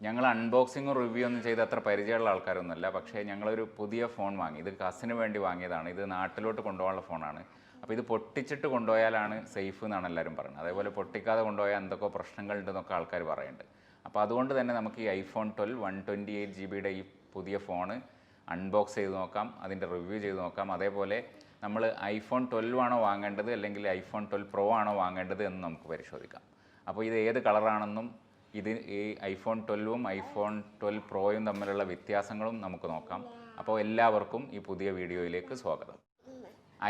ഞങ്ങൾ അൺബോക്സിങ്ങും റിവ്യൂ ഒന്നും ചെയ്ത് അത്ര പരിചയമുള്ള ആൾക്കാരൊന്നുമല്ല. പക്ഷേ ഞങ്ങളൊരു പുതിയ ഫോൺ വാങ്ങി. ഇത് കസിന് വേണ്ടി വാങ്ങിയതാണ്. ഇത് നാട്ടിലോട്ട് കൊണ്ടുപോകാനുള്ള ഫോണാണ്. അപ്പോൾ ഇത് പൊട്ടിച്ചിട്ട് കൊണ്ടുപോയാലാണ് സേഫ് എന്നാണ് എല്ലാവരും പറയുന്നത്. അതേപോലെ പൊട്ടിക്കാതെ കൊണ്ടുപോയാൽ എന്തൊക്കെ പ്രശ്നങ്ങളുണ്ടെന്നൊക്കെ ആൾക്കാർ പറയുന്നുണ്ട്. അപ്പോൾ അതുകൊണ്ട് തന്നെ നമുക്ക് ഈ iPhone 12 128 GB ഈ പുതിയ ഫോണ് അൺബോക്സ് ചെയ്ത് നോക്കാം, അതിൻ്റെ റിവ്യൂ ചെയ്ത് നോക്കാം. അതേപോലെ നമ്മൾ iPhone 12 ആണോ വാങ്ങേണ്ടത് അല്ലെങ്കിൽ iPhone 12 Pro ആണോ വാങ്ങേണ്ടത് എന്ന് നമുക്ക് പരിശോധിക്കാം. അപ്പോൾ ഇത് ഏത് കളറാണെന്നും ഇത് ഈ iPhone 12ഉം iPhone 12 Proയും തമ്മിലുള്ള വ്യത്യാസങ്ങളും നമുക്ക് നോക്കാം. അപ്പോൾ എല്ലാവർക്കും ഈ പുതിയ വീഡിയോയിലേക്ക് സ്വാഗതം.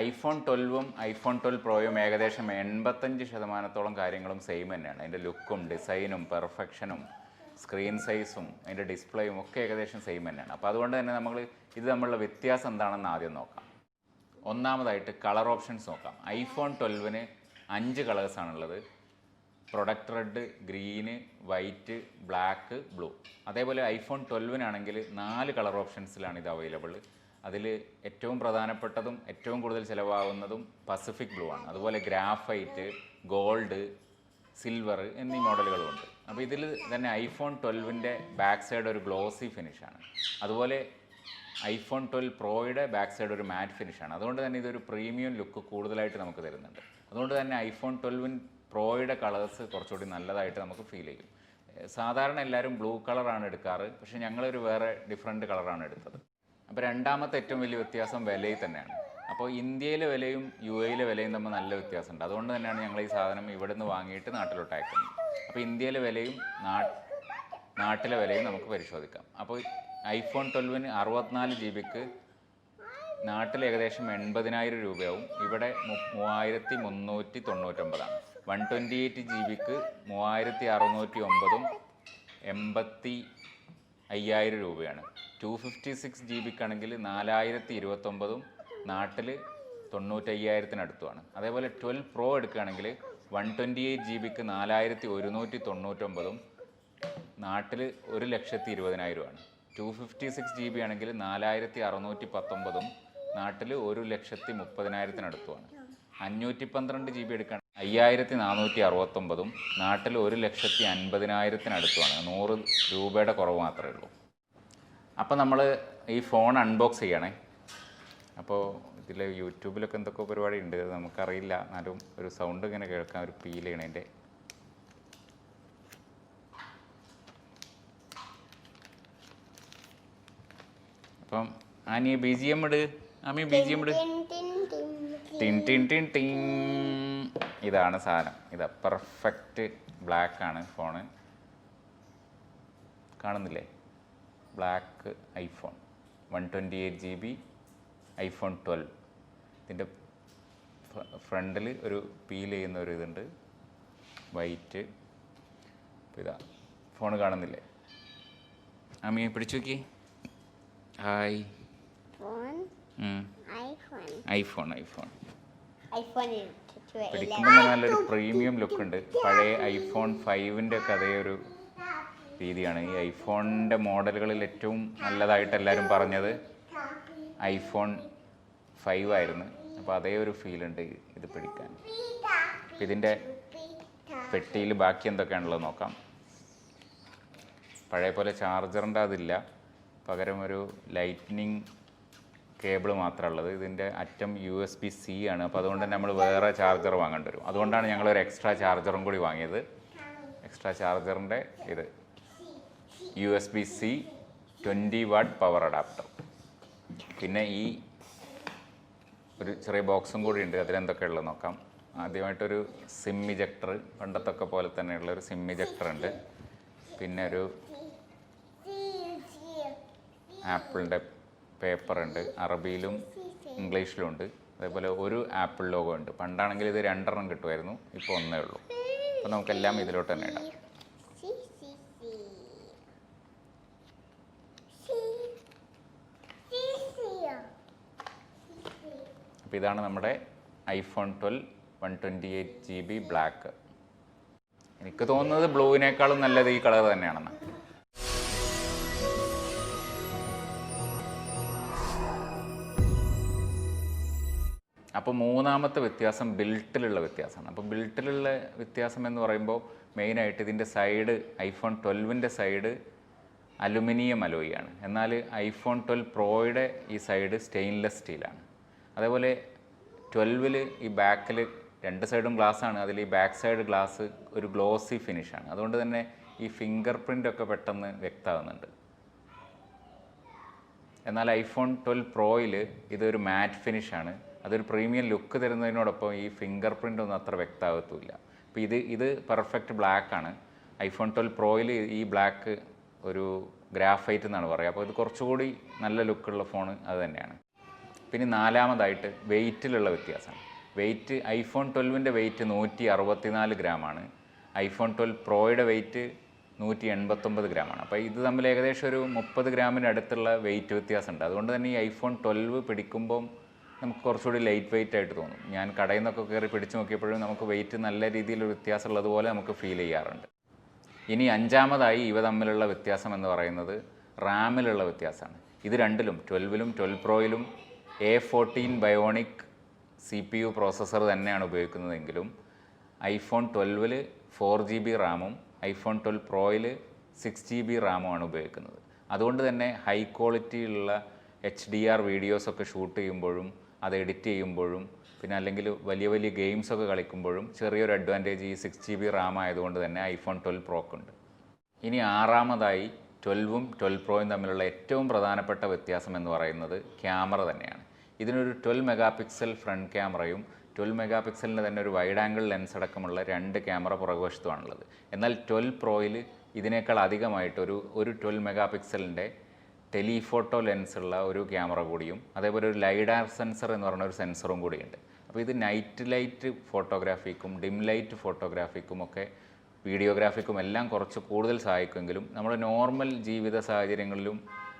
iPhone 12ഉം iPhone 12 Proയും ഏകദേശം 85% കാര്യങ്ങളും സെയിം തന്നെയാണ്. അതിൻ്റെ ലുക്കും ഡിസൈനും പെർഫെക്ഷനും സ്ക്രീൻ സൈസും അതിൻ്റെ ഡിസ്പ്ലേയും ഒക്കെ ഏകദേശം സെയിം തന്നെയാണ്. അപ്പോൾ അതുകൊണ്ട് തന്നെ നമ്മൾ ഇത് തമ്മിലുള്ള വ്യത്യാസം എന്താണെന്ന് ആദ്യം നോക്കാം. ഒന്നാമതായിട്ട് കളർ ഓപ്ഷൻസ് നോക്കാം. iPhone 12ന് 5 കളേഴ്സാണുള്ളത്. Product red, green, white, black, blue. അതേപോലെ iPhone 12നാണെങ്കിൽ 4 കളർ ഓപ്ഷൻസിലാണ് ഇത് അവൈലബിൾ. അതിൽ ഏറ്റവും പ്രധാനപ്പെട്ടതും ഏറ്റവും കൂടുതൽ ചിലവാകുന്നതും പസഫിക് ബ്ലൂ ആണ്. അതുപോലെ ഗ്രാഫൈറ്റ്, ഗോൾഡ്, സിൽവർ എന്നീ മോഡലുകളുമുണ്ട്. അപ്പോൾ ഇതിൽ തന്നെ iPhone 12ൻ്റെ ബാക്ക് സൈഡ് ഒരു ഗ്ലോസി ഫിനിഷാണ്. അതുപോലെ iPhone 12 Proയുടെ ബാക്ക് സൈഡ് ഒരു മാറ്റ് ഫിനിഷാണ്. അതുകൊണ്ട് തന്നെ ഇതൊരു പ്രീമിയം ലുക്ക് കൂടുതലായിട്ട് നമുക്ക് തരുന്നുണ്ട്. അതുകൊണ്ട് തന്നെ iPhone 12 Proയുടെ കളേഴ്സ് കുറച്ചുകൂടി നല്ലതായിട്ട് നമുക്ക് ഫീൽ ചെയ്യും. സാധാരണ എല്ലാവരും ബ്ലൂ കളറാണ് എടുക്കാറ്, പക്ഷേ ഞങ്ങളൊരു വേറെ ഡിഫറെൻറ്റ് കളറാണ് എടുത്തത്. അപ്പോൾ രണ്ടാമത്തെ ഏറ്റവും വലിയ വ്യത്യാസം വിലയിൽ തന്നെയാണ്. അപ്പോൾ ഇന്ത്യയിലെ വിലയും UAE വിലയും തമ്മിൽ നല്ല വ്യത്യാസമുണ്ട്. അതുകൊണ്ട് തന്നെയാണ് ഞങ്ങൾ ഈ സാധനം ഇവിടെ നിന്ന് വാങ്ങിയിട്ട് നാട്ടിലോട്ട് അയക്കുന്നത്. അപ്പോൾ ഇന്ത്യയിലെ വിലയും നാട്ടിലെ വിലയും നമുക്ക് പരിശോധിക്കാം. അപ്പോൾ iPhone 12ന് 64 GB നാട്ടിൽ ഏകദേശം 80,000 രൂപയാവും. ഇവിടെ 3,399 128 GB 3,609 85,000 രൂപയാണ്. 256 GB ആണെങ്കിൽ 4,029 നാട്ടിൽ 95,000 അതേപോലെ 12 Pro എടുക്കുകയാണെങ്കിൽ 128 GB 4,199 നാട്ടിൽ 1,20,000 256 GB ആണെങ്കിൽ 4,619 നാട്ടിൽ 1,30,000 512 GB എടുക്കുകയാണ് 5,469 നാട്ടിൽ 1,50,000 100 രൂപയുടെ കുറവ് മാത്രമേ ഉള്ളൂ. അപ്പോൾ നമ്മൾ ഈ ഫോൺ അൺബോക്സ് ചെയ്യണേ. അപ്പോൾ ഇതിൽ യൂട്യൂബിലൊക്കെ എന്തൊക്കെ പരിപാടി ഉണ്ട്, അത് നമുക്കറിയില്ല. എന്നാലും ഒരു സൗണ്ട് ഇങ്ങനെ കേൾക്കാം, ഒരു ഫീൽ ചെയ്യണതിൻ്റെ. അപ്പം ആനി BGM ഇട്, ആമി BGM ഇട്. ടിൻ ടിൻ ടിൻ ടിൻ. ഇതാണ് സാധനം. ഇതാ പെർഫെക്റ്റ് ബ്ലാക്ക് ആണ് ഫോണ്. കാണുന്നില്ലേ? Black iPhone 128 GB iPhone 12. ഇതിൻ്റെ ഫ്രണ്ടിൽ ഒരു പീൽ ചെയ്യുന്ന ഒരു ഇതുണ്ട്, വൈറ്റ്. അപ്പോൾ ഇതാ ഫോൺ കാണുന്നില്ലേ? ആമി പിടിച്ചു നോക്കി. ഹായ്. ഐഫോൺ പിടിക്കുമ്പോൾ നല്ലൊരു പ്രീമിയം ലുക്ക് ഉണ്ട്. പഴയ iPhone 5ൻ്റെ ഒക്കെ അതേ ഒരു രീതിയാണ്. ഈ ഐഫോണിൻ്റെ മോഡലുകളിൽ ഏറ്റവും നല്ലതായിട്ട് എല്ലാവരും പറഞ്ഞത് iPhone 5 ആയിരുന്നു. അപ്പോൾ അതേ ഒരു ഫീലുണ്ട് ഇത് പിടിക്കാൻ. ഇതിൻ്റെ പെട്ടിയിൽ ബാക്കി എന്തൊക്കെയാണുള്ളത് നോക്കാം. പഴയ പോലെ ചാർജറിൻ്റെ അതില്ല, പകരം ഒരു ലൈറ്റ്നിങ് കേബിൾ മാത്രമേ ഉള്ളത്. ഇതിൻ്റെ അറ്റം USB-C ആണ്. അപ്പോൾ അതുകൊണ്ട് തന്നെ നമ്മൾ വേറെ ചാർജർ വാങ്ങേണ്ടി വരും. അതുകൊണ്ടാണ് ഞങ്ങളൊരു എക്സ്ട്രാ ചാർജറും കൂടി വാങ്ങിയത്. എക്സ്ട്രാ ചാർജറിൻ്റെ ഇത് USB-C 20 വാട്ട് പവർ അഡാപ്റ്റർ. പിന്നെ ഈ ഒരു ചെറിയ ബോക്സും കൂടി ഉണ്ട്. അതിലെന്തൊക്കെയുള്ളത് നോക്കാം. ആദ്യമായിട്ടൊരു സിം ഇജക്ടർ, പണ്ടത്തൊക്കെ പോലെ തന്നെയുള്ളൊരു സിം ഇജക്ടർ ഉണ്ട്. പിന്നെ ഒരു ആപ്പിളിൻ്റെ പേപ്പർ ഉണ്ട്, അറബിയിലും ഇംഗ്ലീഷിലും ഉണ്ട്. അതേപോലെ ഒരു ആപ്പിൾ ലോഗോ ഉണ്ട്. പണ്ടാണെങ്കിൽ ഇത് 2 കിട്ടുമായിരുന്നു, ഇപ്പോൾ 1 ഉള്ളൂ. അപ്പോൾ നമുക്കെല്ലാം ഇതിലോട്ട് തന്നെ ഇടാം. അപ്പോൾ ഇതാണ് നമ്മുടെ iPhone 12 128 GB ബ്ലാക്ക്. എനിക്ക് തോന്നുന്നത് ബ്ലൂവിനേക്കാളും നല്ലത് ഈ കളർ തന്നെയാണെന്ന്. അപ്പോൾ മൂന്നാമത്തെ വ്യത്യാസം ബിൽട്ടിലുള്ള വ്യത്യാസമാണ്. അപ്പോൾ ബിൽട്ടിലുള്ള വ്യത്യാസം എന്ന് പറയുമ്പോൾ മെയിനായിട്ട് ഇതിൻ്റെ സൈഡ്, iPhone 12ൻ്റെ സൈഡ് അലുമിനിയം അലോയിയാണ്. എന്നാൽ ഐഫോൺ 12 പ്രോയുടെ ഈ സൈഡ് സ്റ്റെയിൻലെസ് സ്റ്റീലാണ്. അതേപോലെ 12-ൽ ഈ ബാക്കിൽ രണ്ട് സൈഡും ഗ്ലാസ്സാണ്, അതിൽ ഈ ബാക്ക് സൈഡ് ഗ്ലാസ് ഒരു ഗ്ലോസി ഫിനിഷാണ്. അതുകൊണ്ട് തന്നെ ഈ ഫിംഗർ പ്രിൻ്റൊക്കെ പെട്ടെന്ന് വ്യക്തമാകുന്നുണ്ട്. എന്നാൽ ഐഫോൺ 12 പ്രോയിൽ ഇതൊരു മാറ്റ് ഫിനിഷാണ്. അതൊരു പ്രീമിയം ലുക്ക് തരുന്നതിനോടൊപ്പം ഈ ഫിംഗർ പ്രിൻ്റ് ഒന്നും അത്ര വ്യക്തമാകത്തുമില്ല. അപ്പോൾ ഇത് പെർഫെക്റ്റ് ബ്ലാക്കാണ്. ഐഫോൺ 12 പ്രോയിൽ ഈ ബ്ലാക്ക് ഒരു ഗ്രാഫൈറ്റ് എന്നാണ് പറയുക. അപ്പോൾ ഇത് കുറച്ചുകൂടി നല്ല ലുക്കുള്ള ഫോൺ അത് തന്നെയാണ്. പിന്നെ നാലാമതായിട്ട് വെയ്റ്റിലുള്ള വ്യത്യാസമാണ്. വെയ്റ്റ് ഐഫോൺ 12-ൻ്റെ വെയ്റ്റ് 164 ഗ്രാമാണ്. ഐഫോൺ 12 പ്രോയുടെ വെയ്റ്റ് 189 ഗ്രാമാണ്. അപ്പോൾ ഇത് തമ്മിൽ ഏകദേശം ഒരു 30 ഗ്രാമിന് അടുത്തുള്ള വെയ്റ്റ് വ്യത്യാസമുണ്ട്. അതുകൊണ്ട് തന്നെ ഈ ഐഫോൺ 12 പിടിക്കുമ്പം നമുക്ക് കുറച്ചുകൂടി ലൈറ്റ് വെയ്റ്റ് ആയിട്ട് തോന്നും. ഞാൻ കടയിൽ നിന്നൊക്കെ കയറി പിടിച്ച് നോക്കിയപ്പോഴും നമുക്ക് വെയ്റ്റ് നല്ല രീതിയിലൊരു വ്യത്യാസമുള്ളതുപോലെ നമുക്ക് ഫീൽ ചെയ്യാറുണ്ട്. ഇനി അഞ്ചാമതായി ഇവ തമ്മിലുള്ള വ്യത്യാസം എന്ന് പറയുന്നത് റാമിലുള്ള വ്യത്യാസമാണ്. ഇത് രണ്ടിലും 12-ലും 12 പ്രോയിലും A14 ബയോണിക് CPU പ്രോസസ്സർ തന്നെയാണ് ഉപയോഗിക്കുന്നതെങ്കിലും ഐഫോൺ 12-ൽ 4GB റാമും ഐഫോൺ 12 പ്രോയിൽ 6GB റാമുമാണ് ഉപയോഗിക്കുന്നത്. അതുകൊണ്ട് തന്നെ ഹൈ ക്വാളിറ്റിയുള്ള HDR വീഡിയോസൊക്കെ ഷൂട്ട് ചെയ്യുമ്പോഴും അത് എഡിറ്റ് ചെയ്യുമ്പോഴും പിന്നെ അല്ലെങ്കിൽ വലിയ വലിയ ഗെയിംസൊക്കെ കളിക്കുമ്പോഴും ചെറിയൊരു അഡ്വാൻറ്റേജ് ഈ 6GB റാം ആയതുകൊണ്ട് തന്നെ ഐഫോൺ 12 പ്രോക്കുണ്ട്. ഇനി ആറാമതായി 12-ഉം 12 പ്രോയും തമ്മിലുള്ള ഏറ്റവും പ്രധാനപ്പെട്ട വ്യത്യാസം എന്ന് പറയുന്നത് ക്യാമറ തന്നെയാണ്. ഇതിനൊരു 12 മെഗാ പിക്സൽ ഫ്രണ്ട് ക്യാമറയും 12 മെഗാ പിക്സലിൻ്റെ തന്നെ ഒരു വൈഡ് ആംഗിൾ ലെൻസ് അടക്കമുള്ള 2 ക്യാമറ പുറകുവശത്തുമാണുള്ളത്. എന്നാൽ 12 പ്രോയിൽ ഇതിനേക്കാൾ അധികമായിട്ട് ഒരു 12 മെഗാ പിക്സലിൻ്റെ ടെലിഫോട്ടോ ലെൻസുള്ള ഒരു ക്യാമറ കൂടിയും അതേപോലെ ഒരു ലൈഡാർ സെൻസർ എന്ന് പറഞ്ഞ ഒരു സെൻസറും കൂടിയുണ്ട്. അപ്പോൾ ഇത് നൈറ്റ് ലൈറ്റ് ഫോട്ടോഗ്രാഫിക്കും ഡിം ലൈറ്റ് ഫോട്ടോഗ്രാഫിക്കും ഒക്കെ വീഡിയോഗ്രാഫിക്കും എല്ലാം കുറച്ച് കൂടുതൽ സഹായിക്കുമെങ്കിലും നമ്മൾ നോർമൽ ജീവിത സാഹചര്യങ്ങളിലും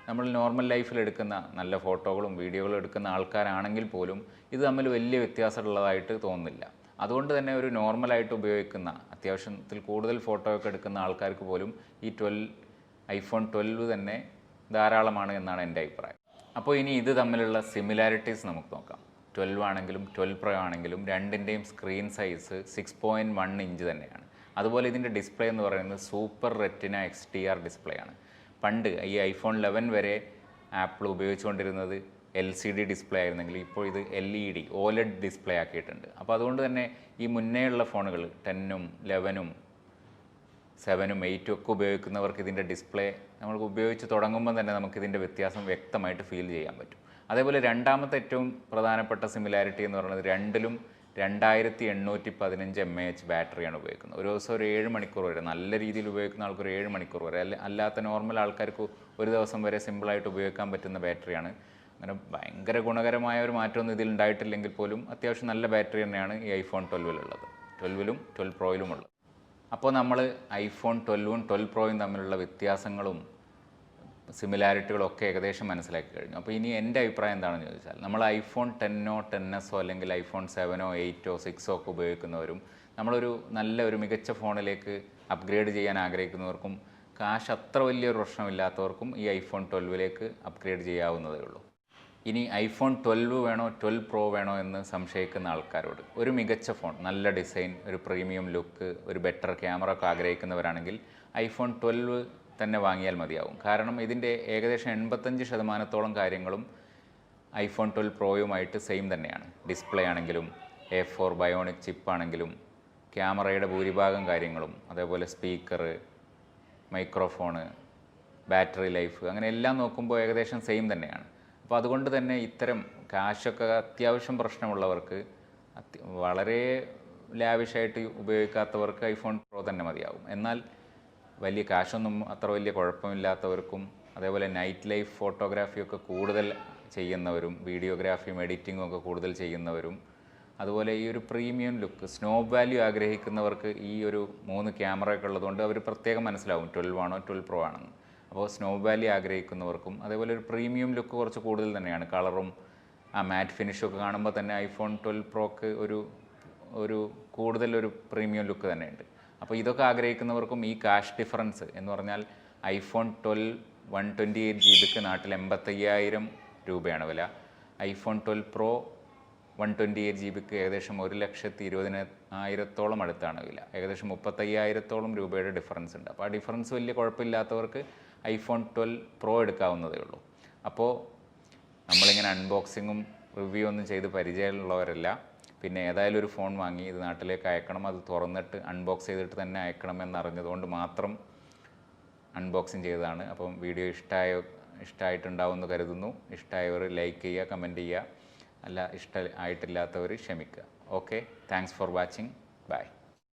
നമ്മൾ നോർമൽ ലൈഫിൽ എടുക്കുന്ന നല്ല ഫോട്ടോകളും വീഡിയോകളും എടുക്കുന്ന ആൾക്കാരാണെങ്കിൽ പോലും ഇത് തമ്മിൽ വലിയ വ്യത്യാസമുള്ളതായിട്ട് തോന്നുന്നില്ല. അതുകൊണ്ട് തന്നെ ഒരു നോർമലായിട്ട് ഉപയോഗിക്കുന്ന അത്യാവശ്യത്തിൽ കൂടുതൽ ഫോട്ടോ ഒക്കെ എടുക്കുന്ന ആൾക്കാർക്ക് പോലും ഈ ഐഫോൺ 12 തന്നെ ധാരാളമാണ് എന്നാണ് എൻ്റെ അഭിപ്രായം. അപ്പോൾ ഇനി ഇത് തമ്മിലുള്ള സിമിലാരിറ്റീസ് നമുക്ക് നോക്കാം. 12 ആണെങ്കിലും 12 പ്രോ ആണെങ്കിലും രണ്ടിൻ്റെയും സ്ക്രീൻ സൈസ് 6.1 ഇഞ്ച് തന്നെയാണ്. അതുപോലെ ഇതിൻ്റെ ഡിസ്പ്ലേ എന്ന് പറയുന്നത് സൂപ്പർ റെറ്റിന XDR ഡിസ്പ്ലേ ആണ്. പണ്ട് ഈ ഐഫോൺ 11 വരെ ആപ്പിൾ ഉപയോഗിച്ചുകൊണ്ടിരുന്നത് LCD ഡിസ്പ്ലേ ആയിരുന്നെങ്കിൽ ഇപ്പോൾ ഇത് LED OLED ഡിസ്പ്ലേ ആക്കിയിട്ടുണ്ട്. അപ്പോൾ അതുകൊണ്ട് തന്നെ ഈ മുന്നേയുള്ള ഫോണുകൾ 10-ഉം 11-ഉം 7-ഉം 8-ഉം ഒക്കെ ഉപയോഗിക്കുന്നവർക്ക് ഇതിൻ്റെ ഡിസ്പ്ലേ നമുക്ക് ഉപയോഗിച്ച് തുടങ്ങുമ്പോൾ തന്നെ നമുക്കിതിൻ്റെ വ്യത്യാസം വ്യക്തമായിട്ട് ഫീൽ ചെയ്യാൻ പറ്റും. അതേപോലെ രണ്ടാമത്തെ ഏറ്റവും പ്രധാനപ്പെട്ട സിമിലാരിറ്റി എന്ന് പറയുന്നത് രണ്ടിലും 2815 mAh ബാറ്ററിയാണ് ഉപയോഗിക്കുന്നത്. ഒരു ദിവസം ഒരു 7 മണിക്കൂർ വരെ നല്ല രീതിയിൽ ഉപയോഗിക്കുന്ന ആൾക്ക് ഒരു 7 മണിക്കൂർ വരെ, അല്ലാത്ത നോർമൽ ആൾക്കാർക്ക് ഒരു ദിവസം വരെ സിമ്പിളായിട്ട് ഉപയോഗിക്കാൻ പറ്റുന്ന ബാറ്ററിയാണ്. അങ്ങനെ ഭയങ്കര ഗുണകരമായ ഒരു മാറ്റമൊന്നും ഇതിൽ ഉണ്ടായിട്ടില്ലെങ്കിൽ പോലും അത്യാവശ്യം നല്ല ബാറ്ററി തന്നെയാണ് ഈ ഐഫോൺ 12-ലുള്ളത്, 12-ലും 12 പ്രോയിലുമുള്ളത്. അപ്പോൾ നമ്മൾ ഐഫോൺ 12-ഉം 12 പ്രോയും തമ്മിലുള്ള വ്യത്യാസങ്ങളും സിമിലാരിറ്റികളൊക്കെ ഏകദേശം മനസ്സിലാക്കി കഴിഞ്ഞു. അപ്പോൾ ഇനി എൻ്റെ അഭിപ്രായം എന്താണെന്ന് ചോദിച്ചാൽ നമ്മൾ ഐഫോൺ 10-ഓ 10s അല്ലെങ്കിൽ ഐഫോൺ 7-ഓ 8-ഓ 6-ഓ ഒക്കെ ഉപയോഗിക്കുന്നവരും നമ്മളൊരു നല്ല ഒരു മികച്ച ഫോണിലേക്ക് അപ്ഗ്രേഡ് ചെയ്യാൻ ആഗ്രഹിക്കുന്നവർക്കും കാശ് അത്ര വലിയൊരു പ്രശ്നമില്ലാത്തവർക്കും ഈ ഐഫോൺ 12-ലേക്ക് അപ്ഗ്രേഡ് ചെയ്യാവുന്നതേ ഉള്ളൂ. ഇനി ഐഫോൺ 12 വേണോ 12 പ്രോ വേണോ എന്ന് സംശയിക്കുന്ന ആൾക്കാരോട് ഒരു മികച്ച ഫോൺ, നല്ല ഡിസൈൻ, ഒരു പ്രീമിയം ലുക്ക്, ഒരു ബെറ്റർ ക്യാമറ ഒക്കെ ആഗ്രഹിക്കുന്നവരാണെങ്കിൽ ഐഫോൺ 12 തന്നെ വാങ്ങിയാൽ മതിയാവും. കാരണം ഇതിൻ്റെ ഏകദേശം 85% കാര്യങ്ങളും ഐഫോൺ 12 പ്രോയുമായിട്ട് സെയിം തന്നെയാണ്. ഡിസ്പ്ലേ ആണെങ്കിലും A4 ബയോണിക് ചിപ്പാണെങ്കിലും ക്യാമറയുടെ ഭൂരിഭാഗം കാര്യങ്ങളും അതേപോലെ സ്പീക്കർ, മൈക്രോഫോണ്, ബാറ്ററി ലൈഫ് അങ്ങനെ എല്ലാം നോക്കുമ്പോൾ ഏകദേശം സെയിം തന്നെയാണ്. അപ്പോൾ അതുകൊണ്ട് തന്നെ ഇത്തരം കാശൊക്കെ അത്യാവശ്യം പ്രശ്നമുള്ളവർക്ക് വളരെ ലാവിഷായിട്ട് ഉപയോഗിക്കാത്തവർക്ക് ഐഫോൺ പ്രോ തന്നെ മതിയാവും. എന്നാൽ വലിയ കാശൊന്നും അത്ര വലിയ കുഴപ്പമില്ലാത്തവർക്കും അതേപോലെ നൈറ്റ് ലൈഫ് ഫോട്ടോഗ്രാഫിയൊക്കെ കൂടുതൽ ചെയ്യുന്നവരും വീഡിയോഗ്രാഫിയും എഡിറ്റിങ്ങും ഒക്കെ കൂടുതൽ ചെയ്യുന്നവരും അതുപോലെ ഈ ഒരു പ്രീമിയം ലുക്ക് സ്നോബ് വാല്യൂ ആഗ്രഹിക്കുന്നവർക്ക് ഈ ഒരു 3 ക്യാമറയൊക്കെ ഉള്ളതുകൊണ്ട് അവർ പ്രത്യേകം മനസ്സിലാവും 12 ആണോ 12 പ്രോ ആണെന്ന്. അപ്പോൾ സ്നോബ് വാല്യൂ ആഗ്രഹിക്കുന്നവർക്കും അതേപോലെ ഒരു പ്രീമിയം ലുക്ക് കുറച്ച് കൂടുതൽ തന്നെയാണ്. കളറും ആ മാറ്റ് ഫിനിഷൊക്കെ കാണുമ്പോൾ തന്നെ ഐഫോൺ 12 പ്രോക്ക് ഒരു കൂടുതലൊരു പ്രീമിയം ലുക്ക് തന്നെയുണ്ട്. അപ്പോൾ ഇതൊക്കെ ആഗ്രഹിക്കുന്നവർക്കും ഈ കാഷ് ഡിഫറൻസ് എന്ന് പറഞ്ഞാൽ ഐഫോൺ 12 128GB നാട്ടിൽ 85,000 രൂപയാണ് വില. ഐഫോൺ 12 പ്രോ 128GB ഏകദേശം 1,20,000 അടുത്താണ് വില. ഏകദേശം 35,000 രൂപയുടെ ഡിഫറൻസ് ഉണ്ട്. അപ്പോൾ ആ ഡിഫറൻസ് വലിയ കുഴപ്പമില്ലാത്തവർക്ക് iPhone 12 Pro എടുക്കാവുന്നതേ ഉള്ളൂ. അപ്പോൾ നമ്മളിങ്ങനെ അൺബോക്സിങ്ങും റിവ്യൂ ഒന്നും ചെയ്ത് പരിചയമുള്ളവരല്ല. പിന്നെ ഏതായാലും ഒരു ഫോൺ വാങ്ങി ഇത് നാട്ടിലേക്ക് അയക്കണം, അത് തുറന്നിട്ട് അൺബോക്സ് ചെയ്തിട്ട് തന്നെ അയക്കണമെന്നറിഞ്ഞതുകൊണ്ട് മാത്രം അൺബോക്സിങ് ചെയ്തതാണ്. അപ്പം വീഡിയോ ഇഷ്ടമായിട്ടുണ്ടാവുമെന്ന് കരുതുന്നു. ഇഷ്ടമായവർ ലൈക്ക് ചെയ്യുക, കമൻറ്റ് ചെയ്യുക. ഇഷ്ടമായിട്ടില്ലാത്തവർ ക്ഷമിക്കുക. Okay, thanks for watching. By.